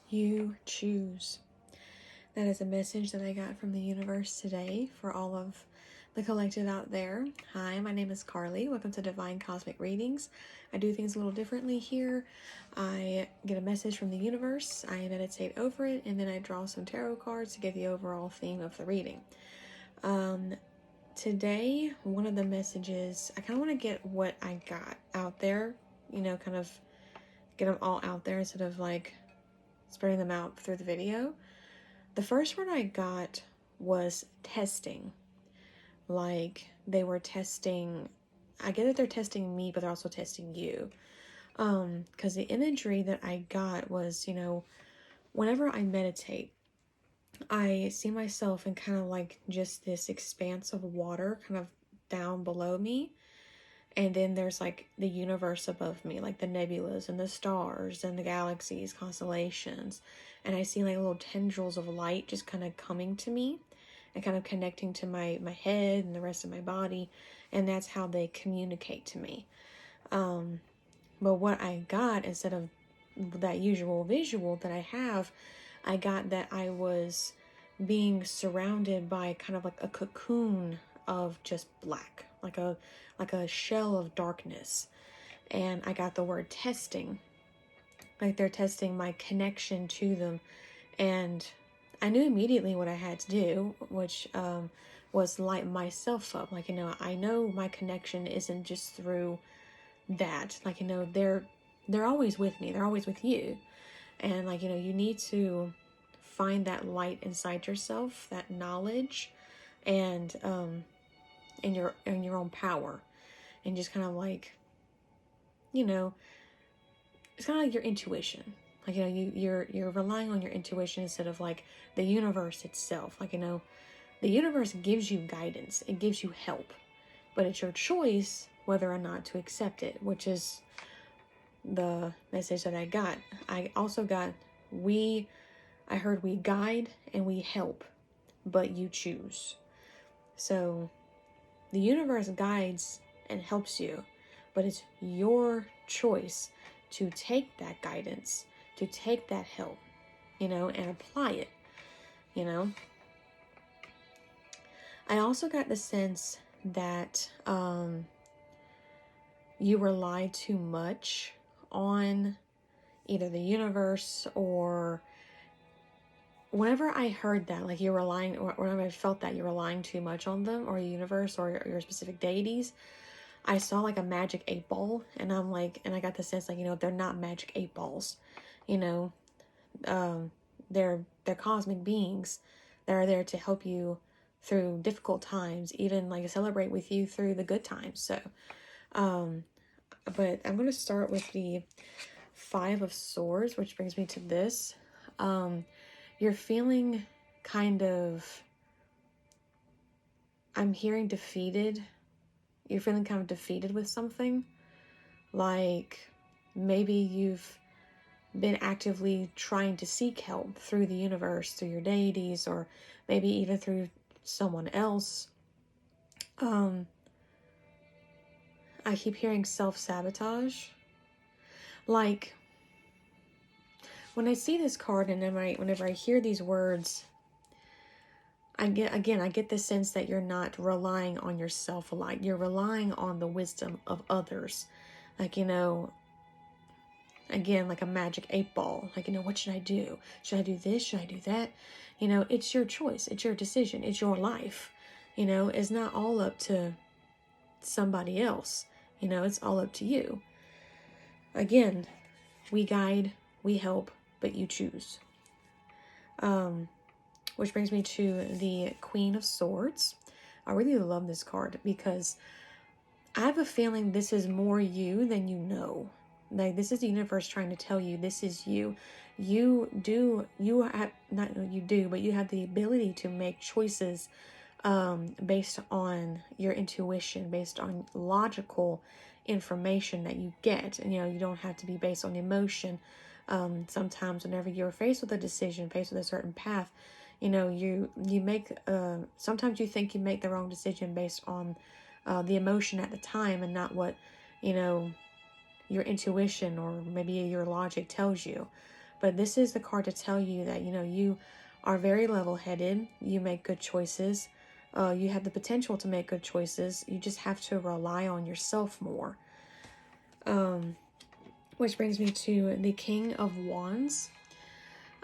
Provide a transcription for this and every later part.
You choose. That is a message that I got from the universe today for all of the collective out there. Hi, my name is Carly. Welcome to Divine Cosmic Readings. I do things a little differently here. I get a message from the universe, I meditate over it, and then I draw some tarot cards to get the overall theme of the reading. Today, one of the messages, I kind of want to get what I got out there, kind of get them all out there instead of like spreading them out through the video. The first word I got was testing. Like they were testing, I get that they're testing me, but they're also testing you. Because the imagery that I got was, whenever I meditate, I see myself in kind of like just this expanse of water kind of down below me. And then there's like the universe above me, like the nebulas and the stars and the galaxies, constellations. And I see like little tendrils of light just kind of coming to me and kind of connecting to my head and the rest of my body. And that's how they communicate to me. But what I got, instead of that usual visual that I have, I got that I was being surrounded by kind of like a cocoon of just black, like a shell of darkness. And I got the word testing, like they're testing my connection to them. And I knew immediately what I had to do, which was light myself up. Like, I know my connection isn't just through that. Like, they're always with me. They're always with you. And like, you need to find that light inside yourself, that knowledge, and in your own power, and just kind of like, it's kind of like your intuition. Like, you're relying on your intuition instead of like the universe itself. Like, the universe gives you guidance, it gives you help, but it's your choice whether or not to accept it, which is the message that I got. I also got I heard we guide and we help, but you choose. So the universe guides and helps you, but it's your choice to take that guidance, to take that help, and apply it, I also got the sense that you rely too much on either the universe, or whenever I heard that, like you're relying, or whenever I felt that you're relying too much on them, or the universe, or your specific deities, I saw like a magic 8-ball, and I'm like, and I got the sense like, they're not magic 8-balls, they're cosmic beings that are there to help you through difficult times, even like celebrate with you through the good times. So, but I'm going to start with the 5 of Swords, which brings me to this. You're feeling kind of, I'm hearing defeated. You're feeling kind of defeated with something. Like maybe you've been actively trying to seek help through the universe, through your deities, or maybe even through someone else. I keep hearing self-sabotage. Like, when I see this card and whenever I hear these words, I get the sense that you're not relying on yourself a lot. You're relying on the wisdom of others. Like, again, like a magic 8-ball. Like, what should I do? Should I do this? Should I do that? It's your choice. It's your decision. It's your life. It's not all up to somebody else. It's all up to you. Again, we guide, we help, but you choose. Which brings me to the Queen of Swords. I really love this card because I have a feeling this is more you than you know. Like, this is the universe trying to tell you this is you. You have the ability to make choices based on your intuition, based on logical information that you get. And, you don't have to be based on emotion. Sometimes whenever you're faced with a decision, faced with a certain path, you make, sometimes you think you make the wrong decision based on the emotion at the time and not what, your intuition or maybe your logic tells you. But this is the card to tell you that, you know, you are very level-headed. You make good choices. You have the potential to make good choices. You just have to rely on yourself more. Which brings me to the King of Wands.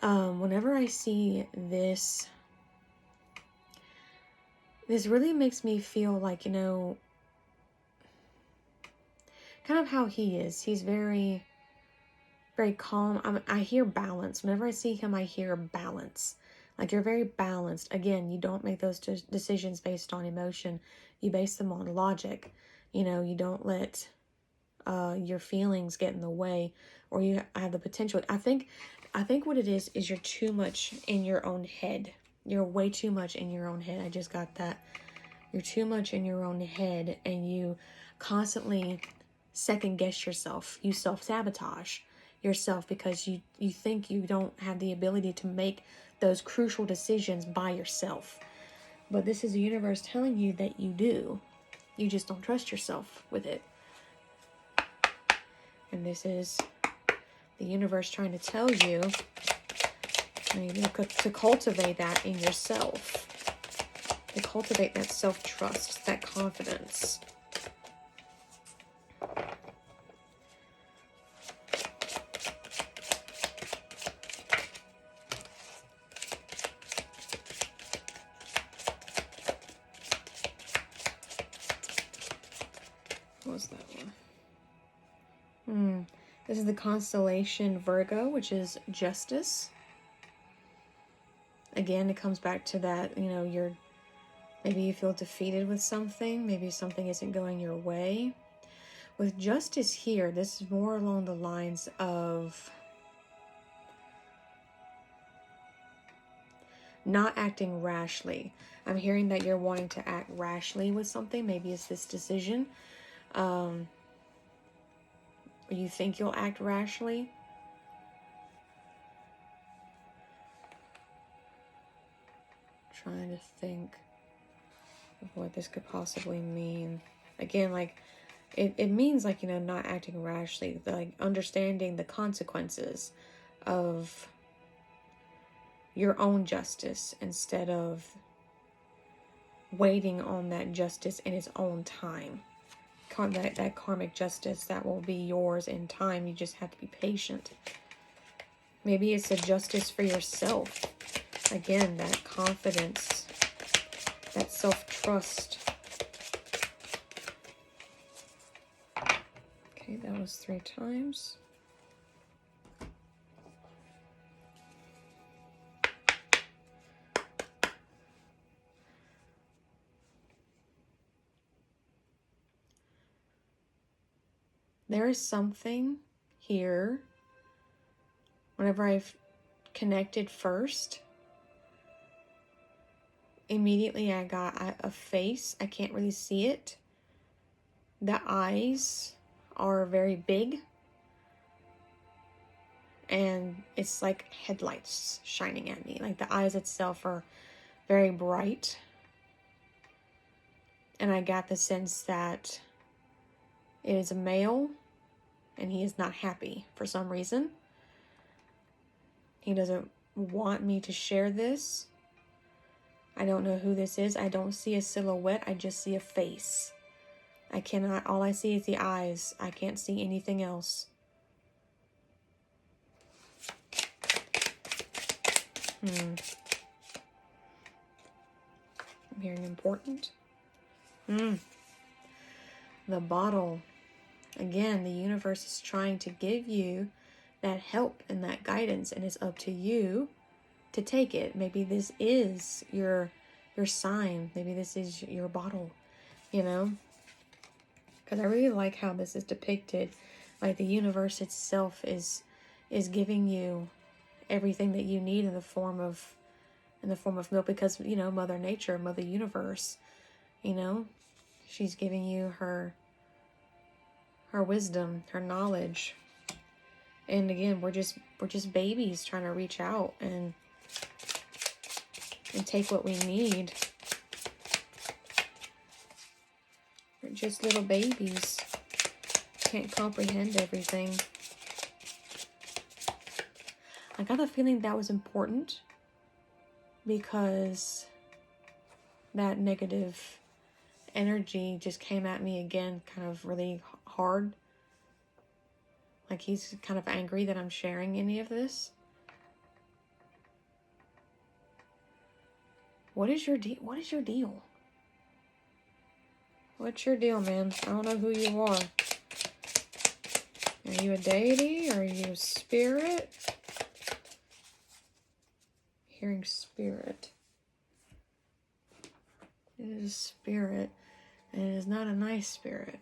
Whenever I see this, this really makes me feel like, you know, kind of how he is. He's very, very calm. I hear balance. Whenever I see him, I hear balance. Like, you're very balanced. Again, you don't make those decisions based on emotion. You base them on logic. You know, you don't let your feelings get in the way, or you have the potential. I think what it is you're too much in your own head. You're way too much in your own head. I just got that. You're too much in your own head, and you constantly second guess yourself. You self-sabotage yourself because you think you don't have the ability to make those crucial decisions by yourself. But this is the universe telling you that you do. You just don't trust yourself with it. And this is the universe trying to tell you, to cultivate that in yourself. To cultivate that self-trust, that confidence. What was that one? This is the constellation Virgo, which is justice. Again, it comes back to that, you know, maybe you feel defeated with something. Maybe something isn't going your way. With justice here, this is more along the lines of not acting rashly. I'm hearing that you're wanting to act rashly with something. Maybe it's this decision. You think you'll act rashly. Trying to think of what this could possibly mean. Again, like, it means, like, you know, not acting rashly, like understanding the consequences of your own justice instead of waiting on that justice in its own time. That karmic justice that will be yours in time. You just have to be patient. Maybe it's a justice for yourself. Again, that confidence, that self-trust. Okay, that was 3 times. There is something here. Whenever I've connected first, immediately I got a face. I can't really see it. The eyes are very big. And it's like headlights shining at me. Like, the eyes itself are very bright. And I got the sense that it is a male. And he is not happy for some reason. He doesn't want me to share this. I don't know who this is. I don't see a silhouette. I just see a face. All I see is the eyes. I can't see anything else. I'm hearing important. The bottle. Again, the universe is trying to give you that help and that guidance, and it's up to you to take it. Maybe this is your sign. Maybe this is your bottle, you know? Because I really like how this is depicted. Like, the universe itself is giving you everything that you need in the form of milk, because, you know, Mother Nature, Mother Universe, you know, she's giving you her wisdom, her knowledge. And again, we're just babies trying to reach out and take what we need. We're just little babies. Can't comprehend everything. I got the feeling that was important because that negative energy just came at me again, kind of really hard. Like he's kind of angry that I'm sharing any of this. What is your deal? What is your deal? What's your deal, man? I don't know who you are. Are you a deity? Are you a spirit? Hearing spirit. It is a spirit, and it is not a nice spirit.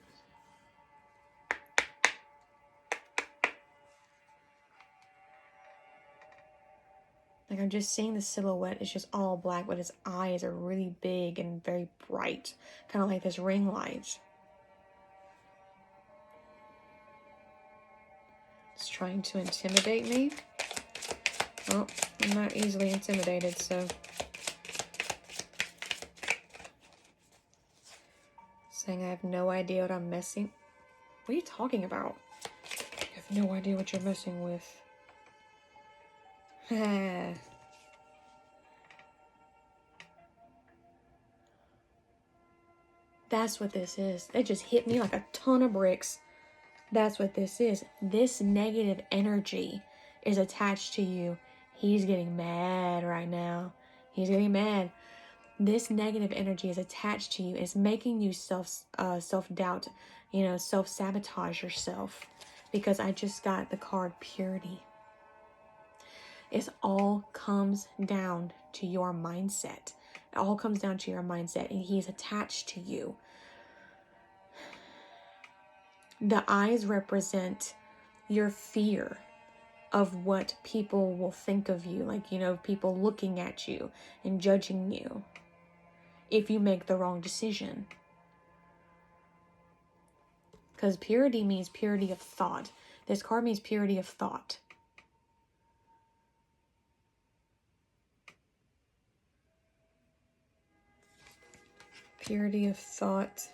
Like I'm just seeing the silhouette. It's just all black, but his eyes are really big and very bright. Kind of like this ring light. It's trying to intimidate me. Well, I'm not easily intimidated, so. Saying I have no idea what I'm messing. What are you talking about? You have no idea what you're messing with. That's what this is. It just hit me like a ton of bricks. That's what this is. This negative energy is attached to you. He's getting mad right now. He's getting mad. This negative energy is attached to you. It's making you self-doubt, self-sabotage yourself. Because I just got the card purity. It all comes down to your mindset. It all comes down to your mindset, and he's attached to you. The eyes represent your fear of what people will think of you. Like, people looking at you and judging you if you make the wrong decision. Because purity means purity of thought. This card means purity of thought. Purity of thought.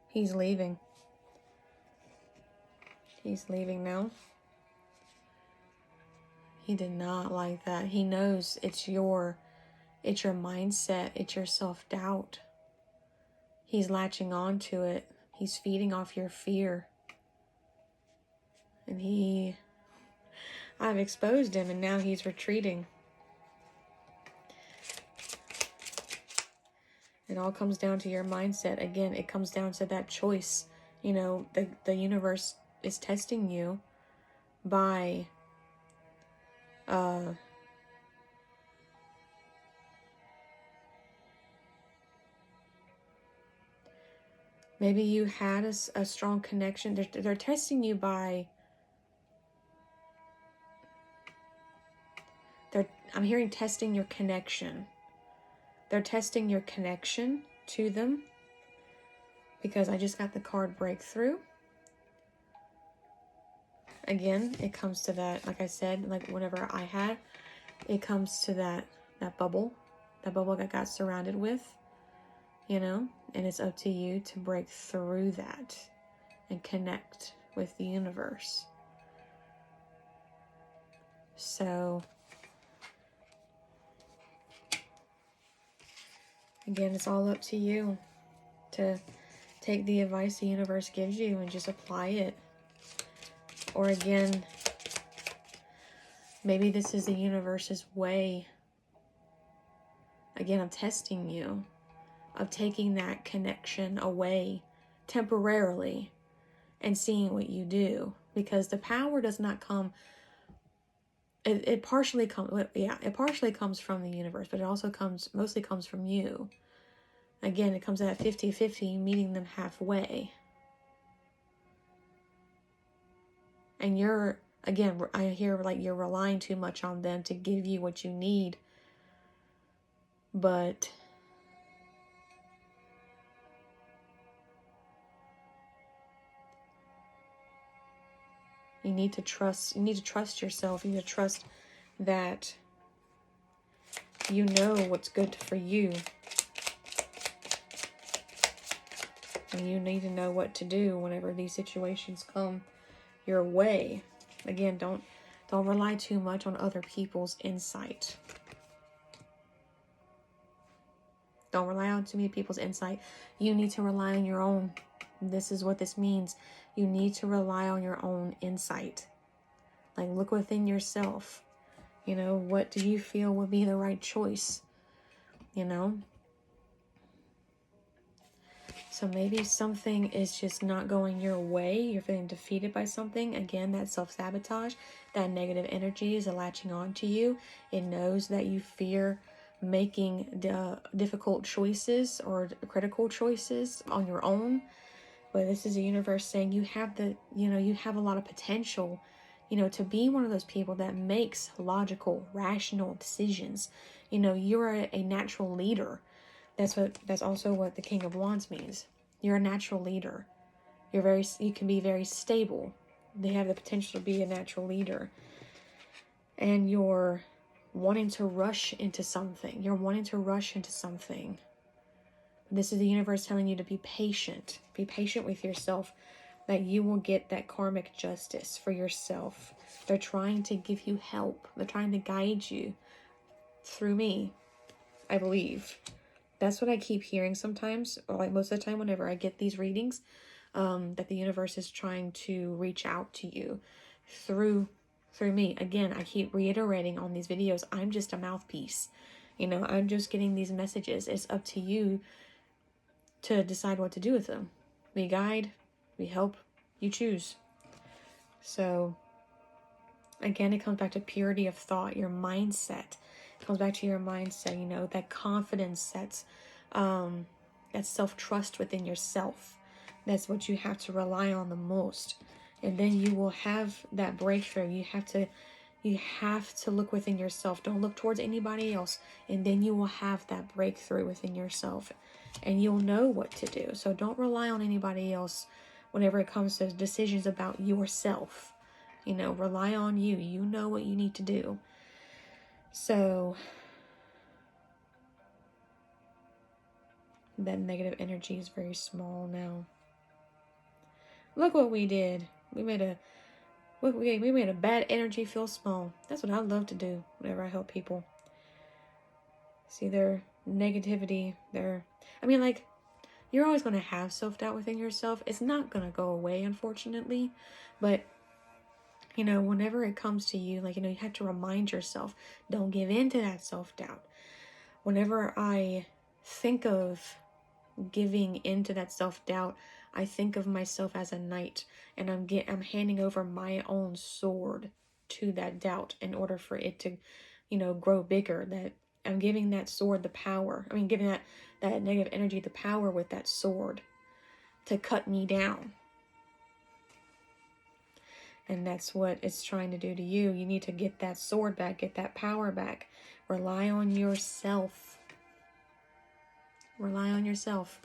He's leaving. He's leaving now. He did not like that. He knows it's your mindset. It's your self-doubt. He's latching on to it. He's feeding off your fear. And I've exposed him, and now he's retreating. It all comes down to your mindset. Again, it comes down to that choice. The universe is testing you by maybe you had a strong connection. They're testing you by I'm hearing testing your connection. They're testing your connection to them, because I just got the card breakthrough. Again, it comes to that, like I said, like whenever I had, it comes to that bubble that got surrounded with, and it's up to you to break through that and connect with the universe. So, again, it's all up to you to take the advice the universe gives you and just apply it. Or again, maybe this is the universe's way, again, of testing you, of taking that connection away temporarily and seeing what you do. Because the power does not come, it partially comes from the universe, but it also mostly comes from you. Again, it comes at 50-50, meeting them halfway. And I hear like you're relying too much on them to give you what you need. But you need to trust yourself. You need to trust that you know what's good for you. And you need to know what to do whenever these situations come your way. Again, don't rely too much on other people's insight. Don't rely on too many people's insight. You need to rely on your own. This is what this means. You need to rely on your own insight. Like, look within yourself. You know, what do you feel would be the right choice? You know? So maybe something is just not going your way. You're feeling defeated by something. Again, that self-sabotage, that negative energy is latching on to you. It knows that you fear making difficult choices or critical choices on your own. But this is a universe saying you have you have a lot of potential, to be one of those people that makes logical, rational decisions. You're a natural leader. That's also what the King of Wands means. You're a natural leader. You can be very stable. They have the potential to be a natural leader. And you're wanting to rush into something. You're wanting to rush into something. This is the universe telling you to be patient. Be patient with yourself, that you will get that karmic justice for yourself. They're trying to give you help. They're trying to guide you through me, I believe. That's what I keep hearing sometimes, or like most of the time whenever I get these readings, that the universe is trying to reach out to you through me. Again, I keep reiterating on these videos, I'm just a mouthpiece. I'm just getting these messages. It's up to you to decide what to do with them. We guide, we help, you choose. So, again, it comes back to purity of thought, your mindset. It comes back to your mindset, that confidence, that self-trust within yourself. That's what you have to rely on the most. And then you will have that breakthrough. You have to look within yourself. Don't look towards anybody else. And then you will have that breakthrough within yourself. And you'll know what to do. So don't rely on anybody else whenever it comes to decisions about yourself. Rely on you. You know what you need to do. So that negative energy is very small now. Look what we did. We made a bad energy feel small. That's what I love to do whenever I help people. See their negativity, you're always going to have self-doubt within yourself. It's not going to go away, unfortunately. But, whenever it comes to you, you have to remind yourself, don't give in to that self-doubt. Whenever I think of giving into that self-doubt, I think of myself as a knight, and I'm handing over my own sword to that doubt in order for it to, grow bigger. That I'm giving that sword the power. Giving that negative energy the power with that sword to cut me down. And that's what it's trying to do to you. You need to get that sword back, get that power back. Rely on yourself. Rely on yourself.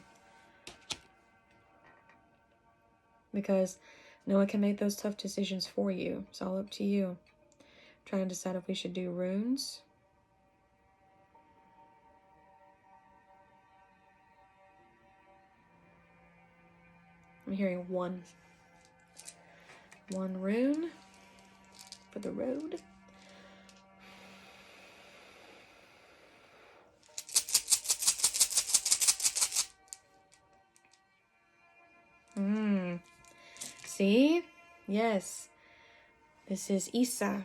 Because no one can make those tough decisions for you. It's all up to you. I'm trying to decide if we should do runes. I'm hearing one rune for the road. See? Yes. This is Isa.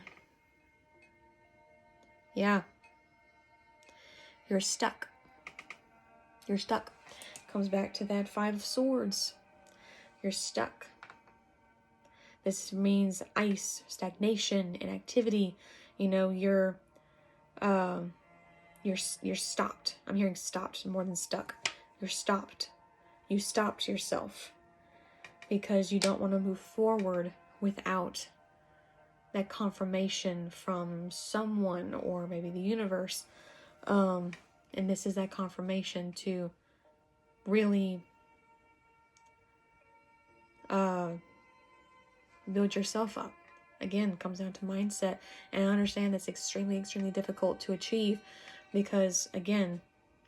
Yeah. You're stuck. You're stuck. Comes back to that 5 of Swords. You're stuck. This means ice, stagnation, inactivity. You're stopped. I'm hearing stopped more than stuck. You're stopped. You stopped yourself because you don't want to move forward without that confirmation from someone or maybe the universe. And this is that confirmation to really build yourself up. Again, it comes down to mindset. And I understand that's extremely, extremely difficult to achieve because, again,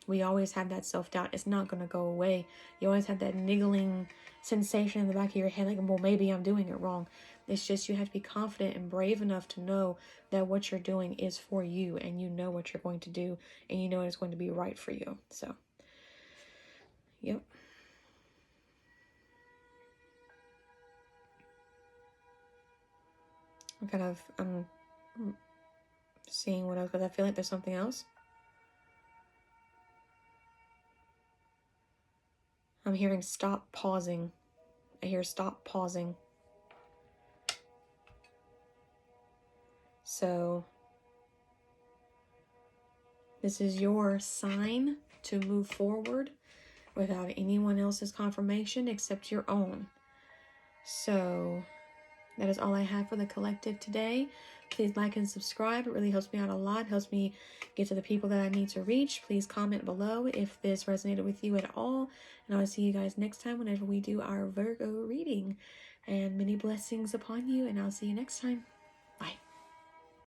We always have that self-doubt. It's not going to go away. You always have that niggling sensation in the back of your head, like, well, maybe I'm doing it wrong. It's just you have to be confident and brave enough to know that what you're doing is for you, and you know what you're going to do, and you know it's going to be right for you. So, yep. I'm seeing what else, because I feel like there's something else. I'm hearing stop pausing. I hear stop pausing. So this is your sign to move forward without anyone else's confirmation except your own. So that is all I have for the collective today. Please like and subscribe. It really helps me out a lot. Helps me get to the people that I need to reach. Please comment below if this resonated with you at all. And I'll see you guys next time whenever we do our Virgo reading. And many blessings upon you. And I'll see you next time.